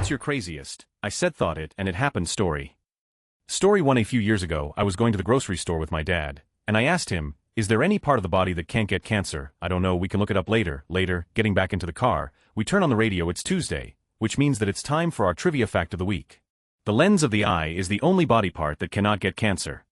What's your craziest, I said thought it and it happened story? Story 1. A few years ago, I was going to the grocery store with my dad, and I asked him, is there any part of the body that can't get cancer? I don't know, we can look it up later. Getting back into the car, we turn on the radio. It's Tuesday, which means that it's time for our trivia fact of the week. The lens of the eye is the only body part that cannot get cancer.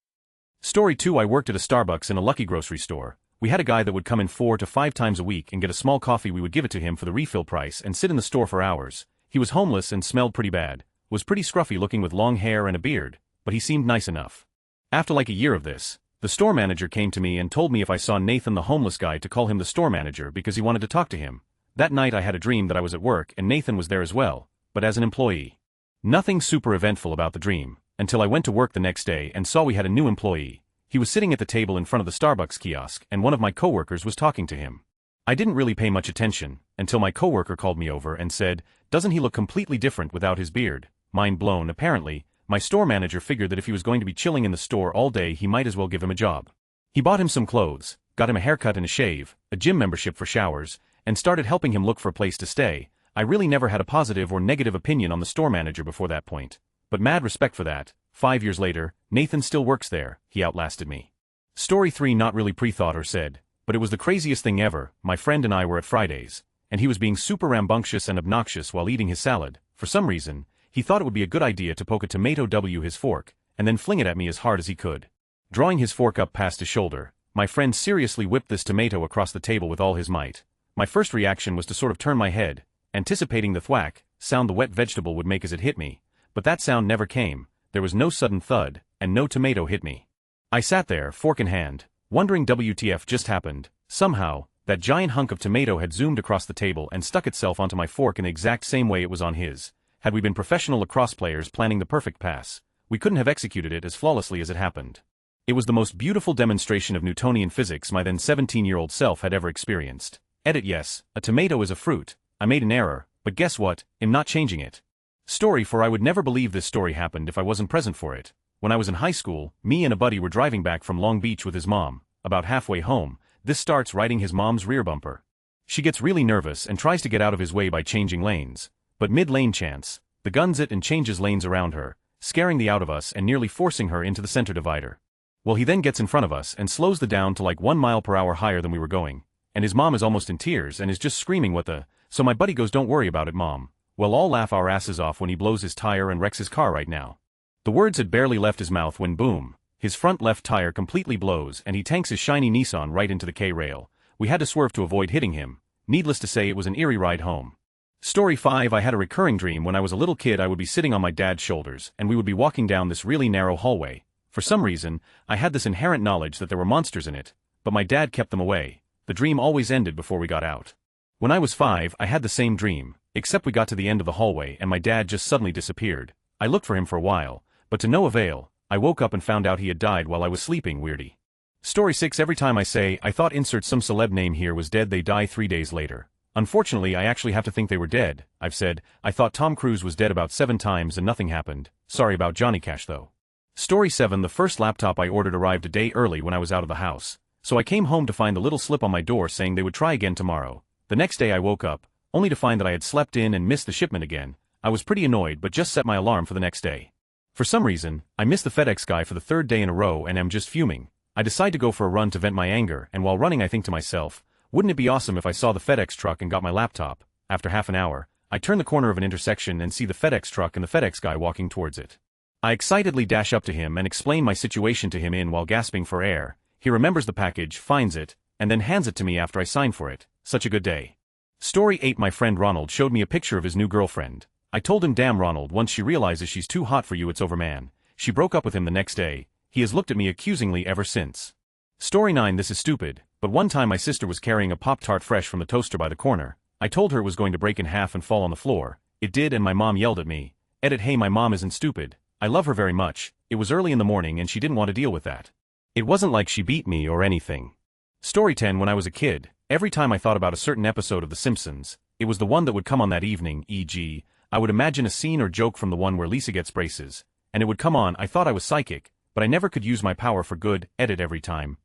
Story 2. I worked at a Starbucks in a Lucky grocery store. We had a guy that would come in 4 to 5 times a week and get a small coffee. We would give it to him for the refill price and sit in the store for hours. He was homeless and smelled pretty bad, was pretty scruffy looking with long hair and a beard, but he seemed nice enough. After like a year of this, the store manager came to me and told me if I saw Nathan the homeless guy to call him the store manager because he wanted to talk to him. That night I had a dream that I was at work and Nathan was there as well, but as an employee. Nothing super eventful about the dream, until I went to work the next day and saw we had a new employee. He was sitting at the table in front of the Starbucks kiosk and one of my coworkers was talking to him. I didn't really pay much attention, until my coworker called me over and said, doesn't he look completely different without his beard? Mind blown. Apparently, my store manager figured that if he was going to be chilling in the store all day he might as well give him a job. He bought him some clothes, got him a haircut and a shave, a gym membership for showers, and started helping him look for a place to stay. I really never had a positive or negative opinion on the store manager before that point, but mad respect for that. 5 years later, Nathan still works there. He outlasted me. Story 3. Not really pre-thought or said, but it was the craziest thing ever. My friend and I were at Fridays, and he was being super rambunctious and obnoxious while eating his salad. For some reason, he thought it would be a good idea to poke a tomato w his fork, and then fling it at me as hard as he could. Drawing his fork up past his shoulder, my friend seriously whipped this tomato across the table with all his might. My first reaction was to sort of turn my head, anticipating the thwack sound the wet vegetable would make as it hit me, but that sound never came. There was no sudden thud, and no tomato hit me. I sat there, fork in hand, wondering WTF just happened. Somehow, that giant hunk of tomato had zoomed across the table and stuck itself onto my fork in the exact same way it was on his. Had we been professional lacrosse players planning the perfect pass, we couldn't have executed it as flawlessly as it happened. It was the most beautiful demonstration of Newtonian physics my then 17-year-old self had ever experienced. Edit. Yes, a tomato is a fruit. I made an error, but guess what? I'm not changing it. Story 4. I would never believe this story happened if I wasn't present for it. When I was in high school, me and a buddy were driving back from Long Beach with his mom. About halfway home, this starts riding his mom's rear bumper. She gets really nervous and tries to get out of his way by changing lanes, but mid-lane chance, the guns it and changes lanes around her, scaring the out of us and nearly forcing her into the center divider. Well, he then gets in front of us and slows the down to like 1 mile per hour higher than we were going, and his mom is almost in tears and is just screaming what the, so my buddy goes, don't worry about it, mom. We'll all laugh our asses off when he blows his tire and wrecks his car right now. The words had barely left his mouth when boom, his front left tire completely blows and he tanks his shiny Nissan right into the K-rail. We had to swerve to avoid hitting him. Needless to say, it was an eerie ride home. Story 5. I had a recurring dream when I was a little kid. I would be sitting on my dad's shoulders and we would be walking down this really narrow hallway. For some reason, I had this inherent knowledge that there were monsters in it, but my dad kept them away. The dream always ended before we got out. When I was 5, I had the same dream, except we got to the end of the hallway and my dad just suddenly disappeared. I looked for him for a while, but to no avail. I woke up and found out he had died while I was sleeping. Weirdy. Story 6. Every time I say, I thought insert some celeb name here was dead, they die 3 days later. Unfortunately, I actually have to think they were dead. I've said, I thought Tom Cruise was dead about 7 times and nothing happened. Sorry about Johnny Cash though. Story 7. The first laptop I ordered arrived a day early when I was out of the house, so I came home to find the little slip on my door saying they would try again tomorrow. The next day I woke up, only to find that I had slept in and missed the shipment again. I was pretty annoyed but just set my alarm for the next day. For some reason, I missed the FedEx guy for the 3rd day in a row and am just fuming. I decide to go for a run to vent my anger, and while running I think to myself, wouldn't it be awesome if I saw the FedEx truck and got my laptop? After half an hour, I turn the corner of an intersection and see the FedEx truck and the FedEx guy walking towards it. I excitedly dash up to him and explain my situation to him while gasping for air. He remembers the package, finds it, and then hands it to me after I sign for it. Such a good day. Story 8. My friend Ronald showed me a picture of his new girlfriend. I told him, damn Ronald, once she realizes she's too hot for you it's over, man. She broke up with him the next day. He has looked at me accusingly ever since. Story 9. This is stupid, but one time my sister was carrying a Pop-Tart fresh from the toaster by the corner. I told her it was going to break in half and fall on the floor. It did and my mom yelled at me. Edit. Hey, my mom isn't stupid. I love her very much. It was early in the morning and she didn't want to deal with that. It wasn't like she beat me or anything. Story 10. When I was a kid, every time I thought about a certain episode of The Simpsons, it was the one that would come on that evening, e.g., I would imagine a scene or joke from the one where Lisa gets braces, and it would come on. I thought I was psychic, but I never could use my power for good. Edit. Every time.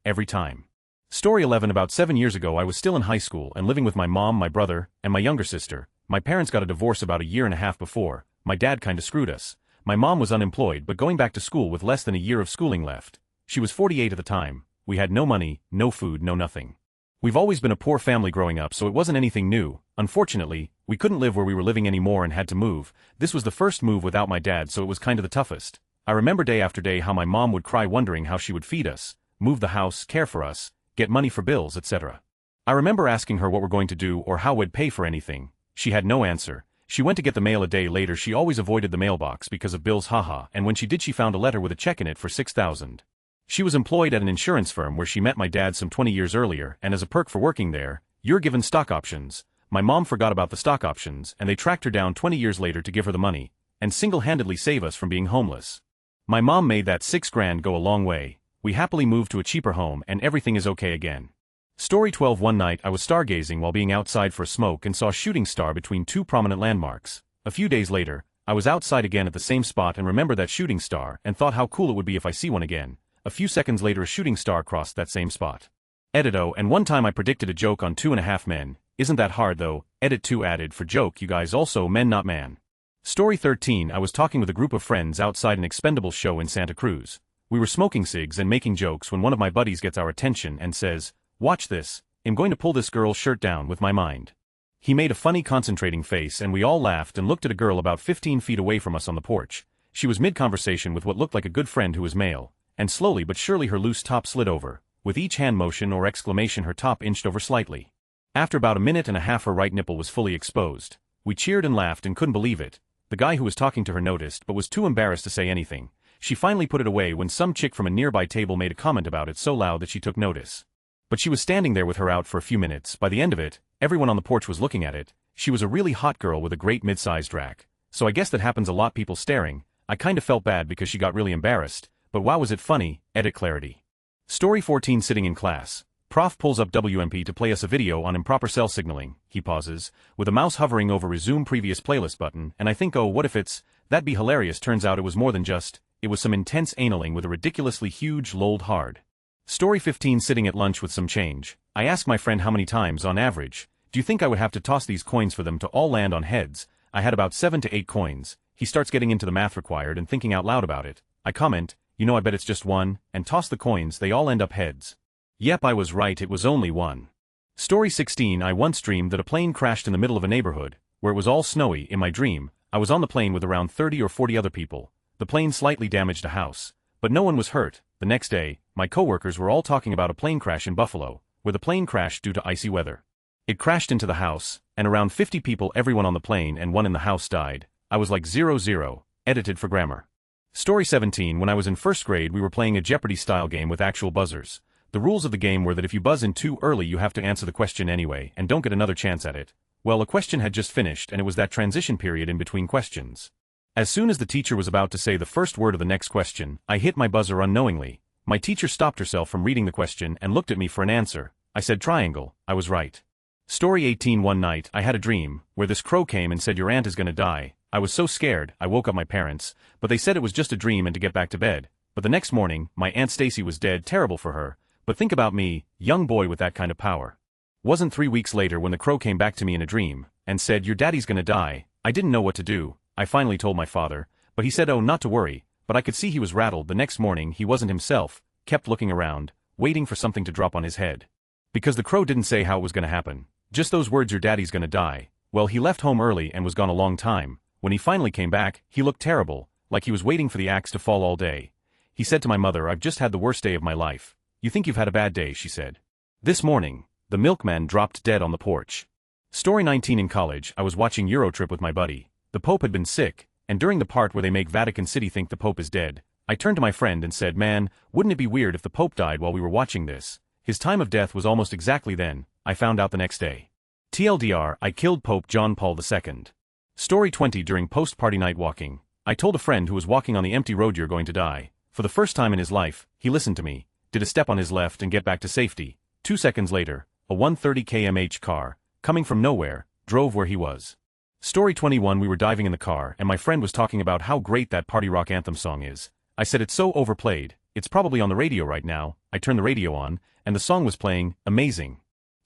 Story 11. About 7 years ago I was still in high school and living with my mom, my brother, and my younger sister. My parents got a divorce about a year and a half before, my dad kinda screwed us. My mom was unemployed but going back to school with less than a year of schooling left. She was 48 at the time. We had no money, no food, no nothing. We've always been a poor family growing up, so it wasn't anything new. Unfortunately, we couldn't live where we were living anymore and had to move. This was the first move without my dad, so it was kinda the toughest. I remember day after day how my mom would cry wondering how she would feed us, move the house, care for us, get money for bills, etc. I remember asking her what we're going to do or how we'd pay for anything. She had no answer. She went to get the mail a day later. She always avoided the mailbox because of bills, haha, and when she did she found a letter with a check in it for $6,000. She was employed at an insurance firm where she met my dad some 20 years earlier, and as a perk for working there, you're given stock options. My mom forgot about the stock options, and they tracked her down 20 years later to give her the money, and single-handedly save us from being homeless. My mom made that $6,000 go a long way. We happily moved to a cheaper home and everything is okay again. Story 12. One night I was stargazing while being outside for a smoke and saw a shooting star between two prominent landmarks. A few days later, I was outside again at the same spot and remembered that shooting star and thought how cool it would be if I see one again. A few seconds later a shooting star crossed that same spot. Edito, and one time I predicted a joke on 2.5 Men. Isn't that hard though? Edit 2 added for joke you guys also men not man. Story 13. I was talking with a group of friends outside an Expendables show in Santa Cruz. We were smoking cigs and making jokes when one of my buddies gets our attention and says, "Watch this, I'm going to pull this girl's shirt down with my mind." He made a funny concentrating face and we all laughed and looked at a girl about 15 feet away from us on the porch. She was mid-conversation with what looked like a good friend who was male, and slowly but surely her loose top slid over. With each hand motion or exclamation her top inched over slightly. After about a minute and a half her right nipple was fully exposed. We cheered and laughed and couldn't believe it. The guy who was talking to her noticed but was too embarrassed to say anything. She finally put it away when some chick from a nearby table made a comment about it so loud that she took notice. But she was standing there with her out for a few minutes. By the end of it, everyone on the porch was looking at it. She was a really hot girl with a great mid-sized rack. So I guess that happens a lot, people staring. I kinda felt bad because she got really embarrassed. But wow, was it funny. Edit clarity. Story 14. Sitting in class. Prof pulls up WMP to play us a video on improper cell signaling. He pauses, with a mouse hovering over resume previous playlist button, and I think, oh, what if it's, that'd be hilarious. Turns out it was more than just, it was some intense analing with a ridiculously huge lolled hard. Story 15. Sitting at lunch with some change. I ask my friend how many times, on average, do you think I would have to toss these coins for them to all land on heads? I had about 7 to 8 coins. He starts getting into the math required and thinking out loud about it. I comment, you know, I bet it's just one, and toss the coins, they all end up heads. Yep, I was right, it was only one. Story 16. I once dreamed that a plane crashed in the middle of a neighborhood, where it was all snowy. In my dream, I was on the plane with around 30 or 40 other people. The plane slightly damaged a house, but no one was hurt. The next day, my coworkers were all talking about a plane crash in Buffalo, where the plane crashed due to icy weather. It crashed into the house, and around 50 people, everyone on the plane and one in the house, died. I was like 00, edited for grammar. Story 17. When I was in first grade we were playing a Jeopardy-style game with actual buzzers. The rules of the game were that if you buzz in too early you have to answer the question anyway and don't get another chance at it. Well, a question had just finished and it was that transition period in between questions. As soon as the teacher was about to say the first word of the next question, I hit my buzzer unknowingly. My teacher stopped herself from reading the question and looked at me for an answer. I said triangle. I was right. Story 18. One night I had a dream where this crow came and said your aunt is gonna die. I was so scared, I woke up my parents, but they said it was just a dream and to get back to bed. But the next morning, my Aunt Stacy was dead. Terrible for her. But think about me, young boy with that kind of power. Wasn't 3 weeks later when the crow came back to me in a dream and said your daddy's gonna die. I didn't know what to do. I finally told my father, but he said oh not to worry, but I could see he was rattled. The next morning he wasn't himself, kept looking around, waiting for something to drop on his head. Because the crow didn't say how it was gonna happen. Just those words, your daddy's gonna die. Well, he left home early and was gone a long time. When he finally came back, he looked terrible, like he was waiting for the axe to fall all day. He said to my mother, I've just had the worst day of my life. You think you've had a bad day, she said. This morning, the milkman dropped dead on the porch. Story 19. In college, I was watching Eurotrip with my buddy. The Pope had been sick, and during the part where they make Vatican City think the Pope is dead, I turned to my friend and said, man, wouldn't it be weird if the Pope died while we were watching this? His time of death was almost exactly then. I found out the next day. TLDR, I killed Pope John Paul II. Story 20. During post-party night walking, I told a friend who was walking on the empty road, you're going to die. For the first time in his life, he listened to me, did a step on his left and get back to safety. 2 seconds later, a 130 km/h car, coming from nowhere, drove where he was. Story 21. We were diving in the car and my friend was talking about how great that party rock anthem song is. I said it's so overplayed, it's probably on the radio right now. I turned the radio on, and the song was playing. Amazing.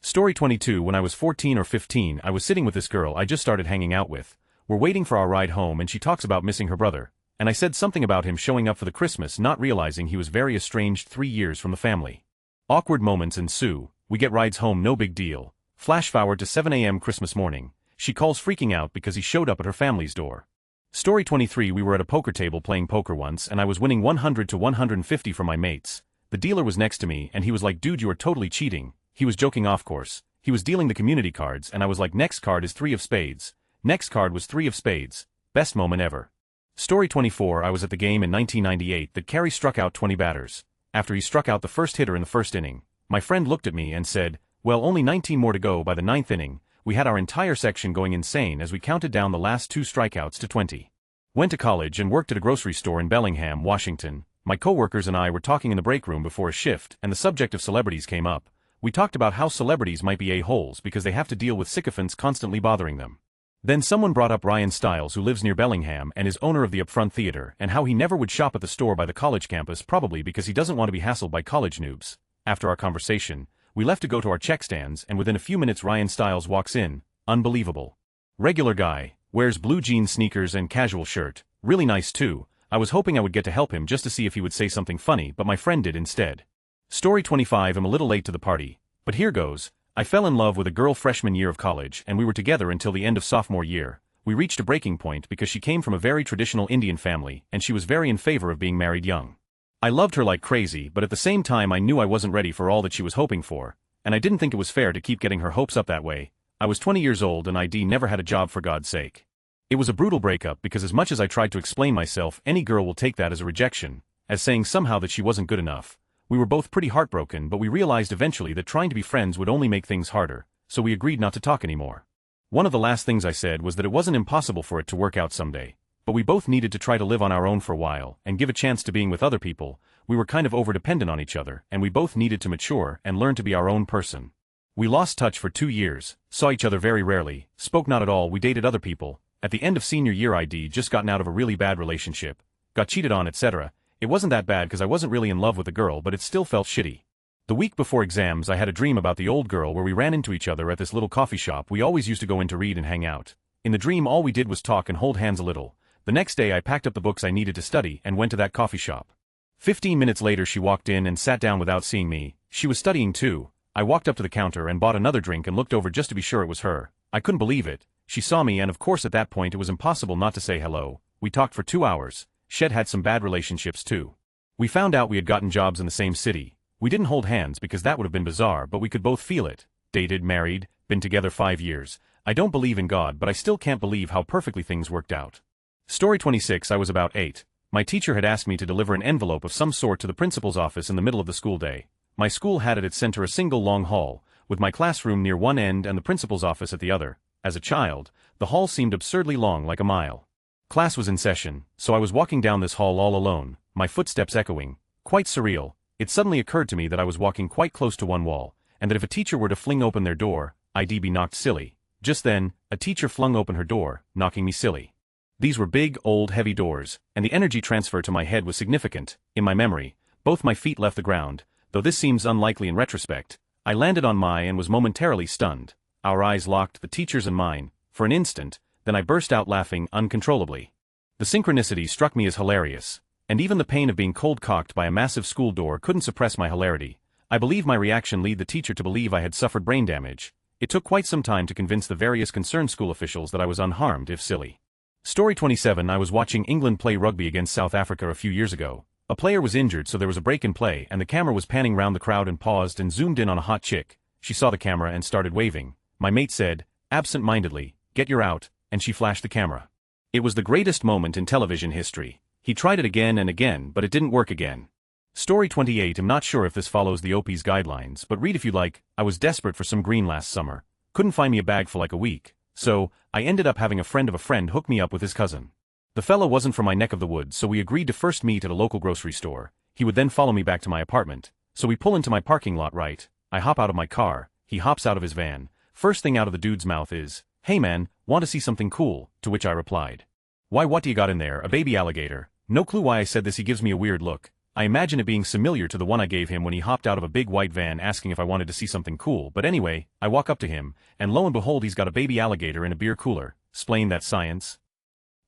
Story 22. When I was 14 or 15 I was sitting with this girl I just started hanging out with. We're waiting for our ride home and she talks about missing her brother, and I said something about him showing up for the Christmas not realizing he was very estranged 3 years from the family. Awkward moments ensue, we get rides home no big deal. Flash forward to 7 a.m. Christmas morning, she calls freaking out because he showed up at her family's door. Story 23. We were at a poker table playing poker once and I was winning 100 to 150 from my mates. The dealer was next to me and he was like, dude, you are totally cheating. He was joking off course. He was dealing the community cards and I was like, next card is 3 of spades. Next card was 3 of spades. Best moment ever. Story 24. I was at the game in 1998 that Carey struck out 20 batters. After he struck out the first hitter in the first inning, my friend looked at me and said, well, only 19 more to go by the 9th inning. We had our entire section going insane as we counted down the last 2 strikeouts to 20. Went to college and worked at a grocery store in Bellingham, Washington. My coworkers and I were talking in the break room before a shift and the subject of celebrities came up. We talked about how celebrities might be a-holes because they have to deal with sycophants constantly bothering them. Then someone brought up Ryan Stiles, who lives near Bellingham and is owner of the Upfront Theater, and how he never would shop at the store by the college campus probably because he doesn't want to be hassled by college noobs. After our conversation, we left to go to our check stands and within a few minutes Ryan Stiles walks in. Unbelievable. Regular guy, wears blue jeans, sneakers and casual shirt, really nice too. I was hoping I would get to help him just to see if he would say something funny, but my friend did instead. Story 25. I'm a little late to the party, but here goes. I fell in love with a girl freshman year of college and we were together until the end of sophomore year. We reached a breaking point because she came from a very traditional Indian family and she was very in favor of being married young. I loved her like crazy, but at the same time I knew I wasn't ready for all that she was hoping for, and I didn't think it was fair to keep getting her hopes up that way. I was 20 years old and I'd never had a job for God's sake. It was a brutal breakup because as much as I tried to explain myself, any girl will take that as a rejection, as saying somehow that she wasn't good enough. We were both pretty heartbroken, but we realized eventually that trying to be friends would only make things harder, so we agreed not to talk anymore. One of the last things I said was that it wasn't impossible for it to work out someday, but we both needed to try to live on our own for a while and give a chance to being with other people. We were kind of overdependent on each other and we both needed to mature and learn to be our own person. We lost touch for 2 years, saw each other very rarely, spoke not at all. We dated other people. At the end of senior year I'd just gotten out of a really bad relationship, got cheated on, etc. It wasn't that bad because I wasn't really in love with the girl, but it still felt shitty. The week before exams I had a dream about the old girl where we ran into each other at this little coffee shop we always used to go in to read and hang out. In the dream all we did was talk and hold hands a little. The next day I packed up the books I needed to study and went to that coffee shop. 15 minutes later she walked in and sat down without seeing me. She was studying too. I walked up to the counter and bought another drink and looked over just to be sure it was her. I couldn't believe it. She saw me and of course at that point it was impossible not to say hello. We talked for 2 hours. She'd had some bad relationships too. We found out we had gotten jobs in the same city. We didn't hold hands because that would have been bizarre, but we could both feel it. Dated, married, been together 5 years. I don't believe in God, but I still can't believe how perfectly things worked out. Story 26. I was about 8. My teacher had asked me to deliver an envelope of some sort to the principal's office in the middle of the school day. My school had at its center a single long hall, with my classroom near one end and the principal's office at the other. As a child, the hall seemed absurdly long, like a mile. Class was in session, so I was walking down this hall all alone, my footsteps echoing. Quite surreal. It suddenly occurred to me that I was walking quite close to one wall, and that if a teacher were to fling open their door, I'd be knocked silly. Just then, a teacher flung open her door, knocking me silly. These were big, old, heavy doors, and the energy transfer to my head was significant. In my memory, both my feet left the ground, though this seems unlikely in retrospect. I landed on my and was momentarily stunned. Our eyes locked, the teacher's and mine, for an instant, then I burst out laughing uncontrollably. The synchronicity struck me as hilarious, and even the pain of being cold-cocked by a massive school door couldn't suppress my hilarity. I believe my reaction led the teacher to believe I had suffered brain damage. It took quite some time to convince the various concerned school officials that I was unharmed, if silly. Story 27. I was watching England play rugby against South Africa a few years ago. A player was injured, so there was a break in play and the camera was panning round the crowd and paused and zoomed in on a hot chick. She saw the camera and started waving. My mate said, absent-mindedly, "Get your out," and she flashed the camera. It was the greatest moment in television history. He tried it again and again, but it didn't work again. Story 28. I'm not sure if this follows the OP's guidelines, but read if you like. I was desperate for some green last summer. Couldn't find me a bag for like a week, so I ended up having a friend of a friend hook me up with his cousin. The fella wasn't from my neck of the woods, so we agreed to first meet at a local grocery store. He would then follow me back to my apartment. So we pull into my parking lot, right? I hop out of my car, he hops out of his van. First thing out of the dude's mouth is, "Hey man, want to see something cool?" To which I replied, "Why, what do you got in there, a baby alligator?" No clue why I said this. He gives me a weird look. I imagine it being similar to the one I gave him when he hopped out of a big white van asking if I wanted to see something cool, but anyway, I walk up to him, and lo and behold he's got a baby alligator in a beer cooler. Explain that science.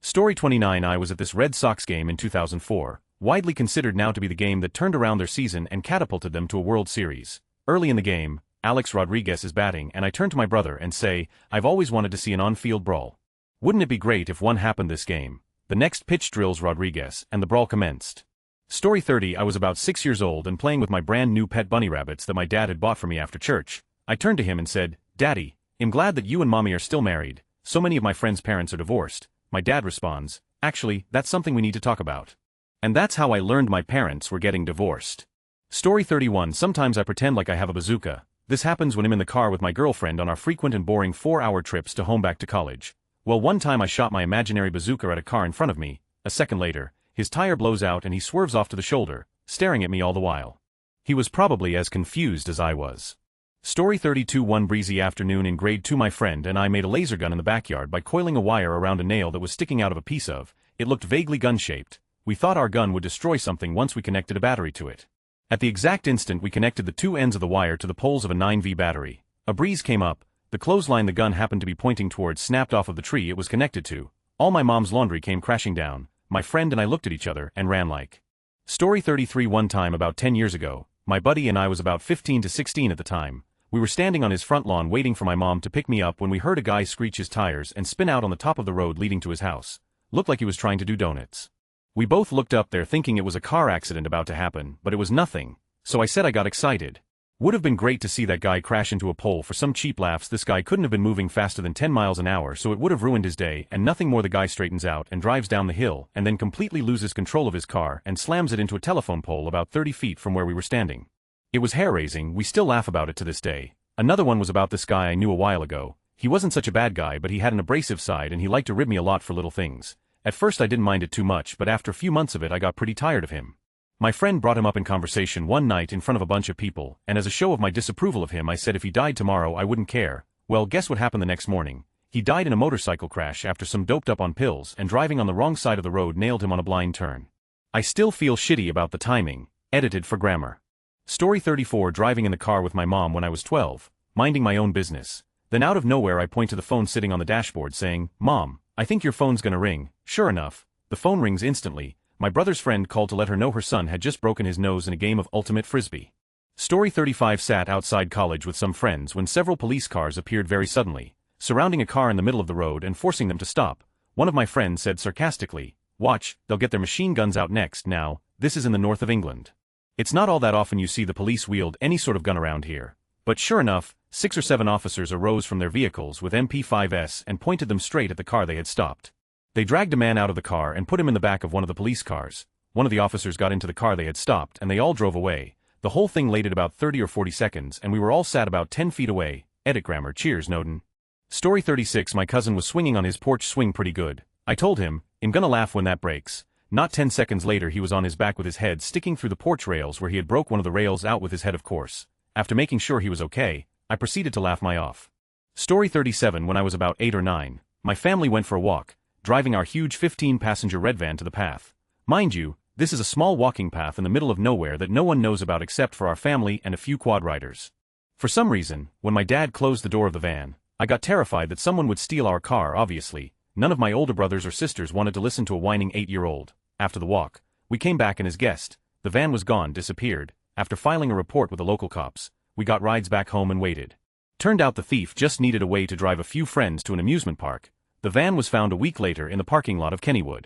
Story 29. I was at this Red Sox game in 2004, widely considered now to be the game that turned around their season and catapulted them to a World Series. Early in the game, Alex Rodriguez is batting and I turn to my brother and say, I've always wanted to see an on-field brawl. Wouldn't it be great if one happened this game? The next pitch drills Rodriguez and the brawl commenced. Story 30. I was about 6 years old and playing with my brand new pet bunny rabbits that my dad had bought for me after church. I turned to him and said, Daddy, I'm glad that you and Mommy are still married. So many of my friends' parents are divorced. My dad responds, actually, that's something we need to talk about. And that's how I learned my parents were getting divorced. Story 31. Sometimes I pretend like I have a bazooka. This happens when I'm in the car with my girlfriend on our frequent and boring 4-hour trips to home back to college. Well, one time I shot my imaginary bazooka at a car in front of me. A second later, his tire blows out and he swerves off to the shoulder, staring at me all the while. He was probably as confused as I was. Story 32. One breezy afternoon in grade 2 my friend and I made a laser gun in the backyard by coiling a wire around a nail that was sticking out of a piece of. It looked vaguely gun-shaped. We thought our gun would destroy something once we connected a battery to it. At the exact instant we connected the two ends of the wire to the poles of a 9V battery. A breeze came up, the clothesline the gun happened to be pointing towards snapped off of the tree it was connected to. All my mom's laundry came crashing down. My friend and I looked at each other and ran like. Story 33. One time about 10 years ago, my buddy and I was about 15 to 16 at the time. We were standing on his front lawn waiting for my mom to pick me up when we heard a guy screech his tires and spin out on the top of the road leading to his house. Looked like he was trying to do donuts. We both looked up there thinking it was a car accident about to happen, but it was nothing. So I said I got excited. Would have been great to see that guy crash into a pole for some cheap laughs. This guy couldn't have been moving faster than 10 miles an hour, so it would have ruined his day, and nothing more. The guy straightens out and drives down the hill and then completely loses control of his car and slams it into a telephone pole about 30 feet from where we were standing. It was hair-raising. We still laugh about it to this day. Another one was about this guy I knew a while ago. He wasn't such a bad guy, but he had an abrasive side and he liked to rib me a lot for little things. At first I didn't mind it too much, but after a few months of it I got pretty tired of him. My friend brought him up in conversation one night in front of a bunch of people, and as a show of my disapproval of him I said if he died tomorrow I wouldn't care. Well, guess what happened the next morning? He died in a motorcycle crash after some doped up on pills and driving on the wrong side of the road nailed him on a blind turn. I still feel shitty about the timing. Edited for grammar. Story 34. Driving in the car with my mom when I was 12, minding my own business. Then out of nowhere I point to the phone sitting on the dashboard saying, Mom, I think your phone's gonna ring. Sure enough, the phone rings instantly. My brother's friend called to let her know her son had just broken his nose in a game of ultimate frisbee. Story 35. Sat outside college with some friends when several police cars appeared very suddenly, surrounding a car in the middle of the road and forcing them to stop. One of my friends said sarcastically, Watch, they'll get their machine guns out next. Now, this is in the north of England. It's not all that often you see the police wield any sort of gun around here. But sure enough, 6 or 7 officers arose from their vehicles with MP5s and pointed them straight at the car they had stopped. They dragged a man out of the car and put him in the back of one of the police cars. One of the officers got into the car they had stopped and they all drove away. The whole thing lasted about 30 or 40 seconds and we were all sat about 10 feet away. Edit grammar. Cheers, Noden. Story 36. My cousin was swinging on his porch swing pretty good. I told him, I'm gonna laugh when that breaks. Not 10 seconds later he was on his back with his head sticking through the porch rails where he had broke one of the rails out with his head of course. After making sure he was okay, I proceeded to laugh my off. Story 37. When I was about 8 or 9, my family went for a walk, driving our huge 15-passenger red van to the path. Mind you, this is a small walking path in the middle of nowhere that no one knows about except for our family and a few quad riders. For some reason, when my dad closed the door of the van, I got terrified that someone would steal our car. Obviously, none of my older brothers or sisters wanted to listen to a whining 8-year-old. After the walk, we came back and as guessed, the van was gone, disappeared. After filing a report with the local cops, we got rides back home and waited. Turned out the thief just needed a way to drive a few friends to an amusement park. The van was found a week later in the parking lot of Kennywood.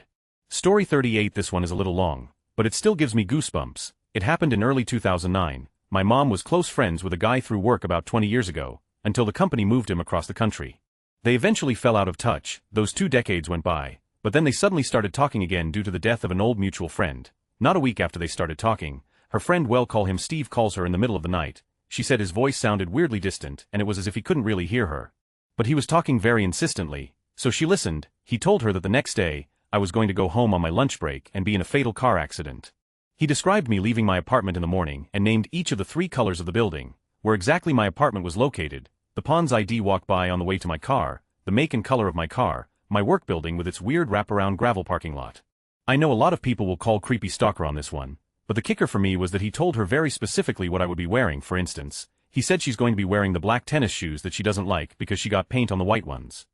Story 38. This one is a little long, but it still gives me goosebumps. It happened in early 2009. My mom was close friends with a guy through work about 20 years ago, until the company moved him across the country. They eventually fell out of touch. Those 2 decades went by, but then they suddenly started talking again due to the death of an old mutual friend. Not a week after they started talking, her friend, we'll call him Steve, calls her in the middle of the night. She said his voice sounded weirdly distant and it was as if he couldn't really hear her. But he was talking very insistently, so she listened. He told her that the next day, I was going to go home on my lunch break and be in a fatal car accident. He described me leaving my apartment in the morning and named each of the 3 colors of the building, where exactly my apartment was located, the Pond's ID walked by on the way to my car, the make and color of my car, my work building with its weird wraparound gravel parking lot. I know a lot of people will call creepy stalker on this one, but the kicker for me was that he told her very specifically what I would be wearing. For instance, he said she's going to be wearing the black tennis shoes that she doesn't like because she got paint on the white ones.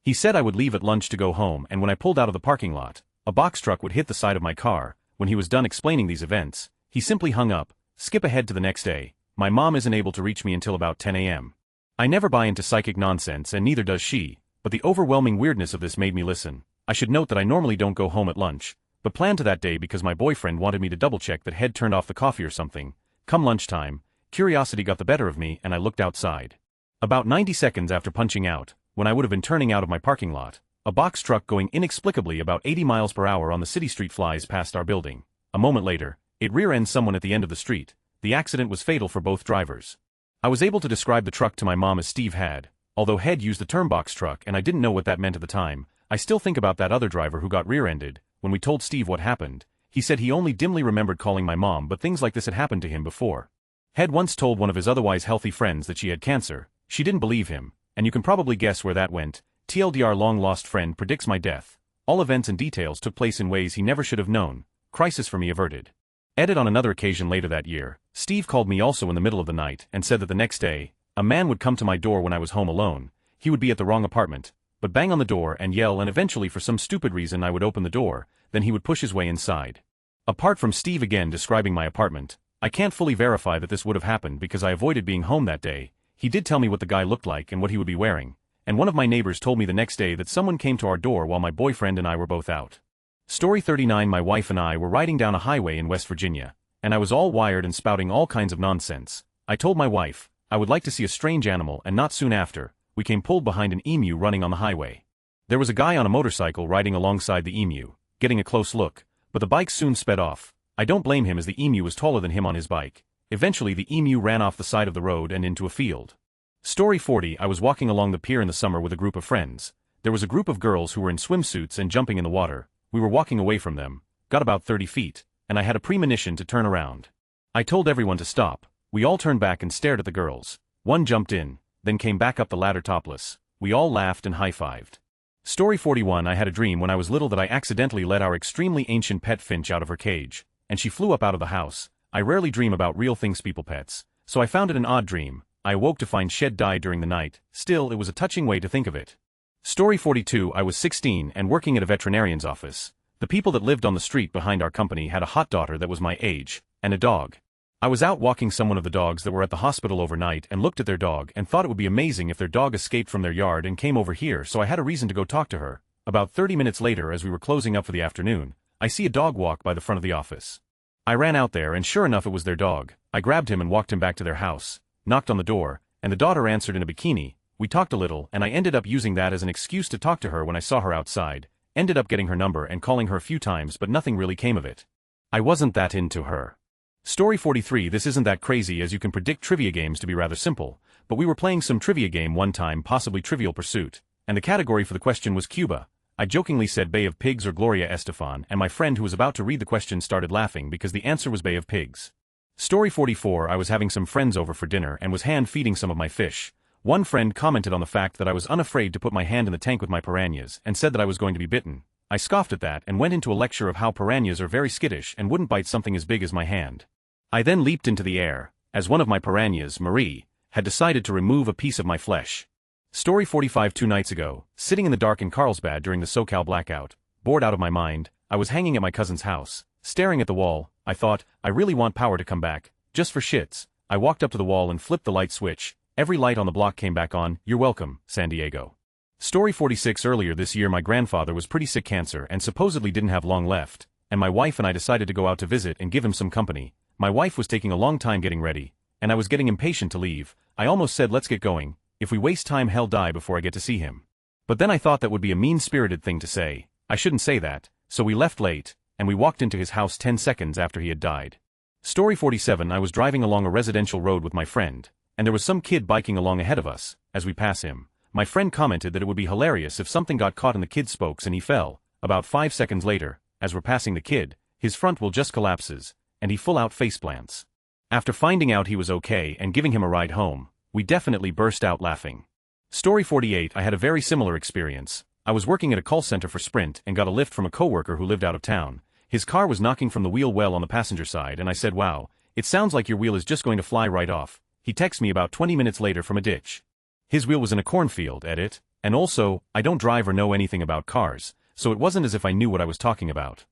He said I would leave at lunch to go home, and when I pulled out of the parking lot, a box truck would hit the side of my car. When he was done explaining these events, he simply hung up. Skip ahead to the next day. My mom isn't able to reach me until about 10 a.m. I never buy into psychic nonsense, and neither does she, but the overwhelming weirdness of this made me listen. I should note that I normally don't go home at lunch, but planned to that day because my boyfriend wanted me to double-check that Head turned off the coffee or something. Come lunchtime, curiosity got the better of me and I looked outside. About 90 seconds after punching out, when I would have been turning out of my parking lot, a box truck going inexplicably about 80 miles per hour on the city street flies past our building. A moment later, it rear-ends someone at the end of the street. The accident was fatal for both drivers. I was able to describe the truck to my mom as Steve had. Although Head used the term box truck and I didn't know what that meant at the time, I still think about that other driver who got rear-ended. When we told Steve what happened, he said he only dimly remembered calling my mom, but things like this had happened to him before. Head once told one of his otherwise healthy friends that she had cancer. She didn't believe him, and you can probably guess where that went. TLDR, long-lost friend predicts my death. All events and details took place in ways he never should have known. Crisis for me averted. Edit. On another occasion later that year, Steve called me also in the middle of the night and said that the next day, a man would come to my door when I was home alone. He would be at the wrong apartment, but bang on the door and yell, and eventually for some stupid reason I would open the door, then he would push his way inside. Apart from Steve again describing my apartment, I can't fully verify that this would have happened because I avoided being home that day. He did tell me what the guy looked like and what he would be wearing, and one of my neighbors told me the next day that someone came to our door while my boyfriend and I were both out. Story 39. My wife and I were riding down a highway in West Virginia, and I was all wired and spouting all kinds of nonsense. I told my wife I would like to see a strange animal, and not soon after, we came pulled behind an emu running on the highway. There was a guy on a motorcycle riding alongside the emu, getting a close look, but the bike soon sped off. I don't blame him as the emu was taller than him on his bike. Eventually the emu ran off the side of the road and into a field. Story 40. I was walking along the pier in the summer with a group of friends. There was a group of girls who were in swimsuits and jumping in the water. We were walking away from them, got about 30 feet, and I had a premonition to turn around. I told everyone to stop. We all turned back and stared at the girls. One jumped in, then came back up the ladder topless. We all laughed and high-fived. Story 41. I had a dream when I was little that I accidentally let our extremely ancient pet finch out of her cage, and she flew up out of the house. I rarely dream about real things, people pets, so I found it an odd dream. I awoke to find Shed died during the night. Still, it was a touching way to think of it. Story 42. I was 16 and working at a veterinarian's office. The people that lived on the street behind our company had a hot daughter that was my age, and a dog. I was out walking some of the dogs that were at the hospital overnight and looked at their dog and thought it would be amazing if their dog escaped from their yard and came over here, so I had a reason to go talk to her. About 30 minutes later, as we were closing up for the afternoon, I see a dog walk by the front of the office. I ran out there and sure enough it was their dog. I grabbed him and walked him back to their house, knocked on the door, and the daughter answered in a bikini. We talked a little and I ended up using that as an excuse to talk to her when I saw her outside. Ended up getting her number and calling her a few times, but nothing really came of it. I wasn't that into her. Story 43. This isn't that crazy, as you can predict trivia games to be rather simple, but we were playing some trivia game one time, possibly Trivial Pursuit, and the category for the question was Cuba. I jokingly said Bay of Pigs or Gloria Estefan, and my friend who was about to read the question started laughing because the answer was Bay of Pigs. Story 44. I was having some friends over for dinner and was hand-feeding some of my fish. One friend commented on the fact that I was unafraid to put my hand in the tank with my piranhas and said that I was going to be bitten. I scoffed at that and went into a lecture of how piranhas are very skittish and wouldn't bite something as big as my hand. I then leaped into the air, as one of my piranhas, Marie, had decided to remove a piece of my flesh. Story 45. 2 nights ago, sitting in the dark in Carlsbad during the SoCal blackout, bored out of my mind, I was hanging at my cousin's house, staring at the wall. I thought, I really want power to come back, just for shits. I walked up to the wall and flipped the light switch. Every light on the block came back on. You're welcome, San Diego. Story 46. Earlier this year my grandfather was pretty sick, cancer, and supposedly didn't have long left, and my wife and I decided to go out to visit and give him some company. My wife was taking a long time getting ready, and I was getting impatient to leave. I almost said let's get going. If we waste time he'll die before I get to see him. But then I thought that would be a mean-spirited thing to say. I shouldn't say that, so we left late, and we walked into his house 10 seconds after he had died. Story 47. I was driving along a residential road with my friend, and there was some kid biking along ahead of us. As we pass him, my friend commented that it would be hilarious if something got caught in the kid's spokes and he fell. About 5 seconds later, as we're passing the kid, his front wheel just collapses, and he full-out faceplants. After finding out he was okay and giving him a ride home, we definitely burst out laughing. Story 48. I had a very similar experience. I was working at a call center for Sprint and got a lift from a coworker who lived out of town. His car was knocking from the wheel well on the passenger side, and I said, "Wow, it sounds like your wheel is just going to fly right off." He texted me about 20 minutes later from a ditch. His wheel was in a cornfield, edit, And also, I don't drive or know anything about cars, so it wasn't as if I knew what I was talking about.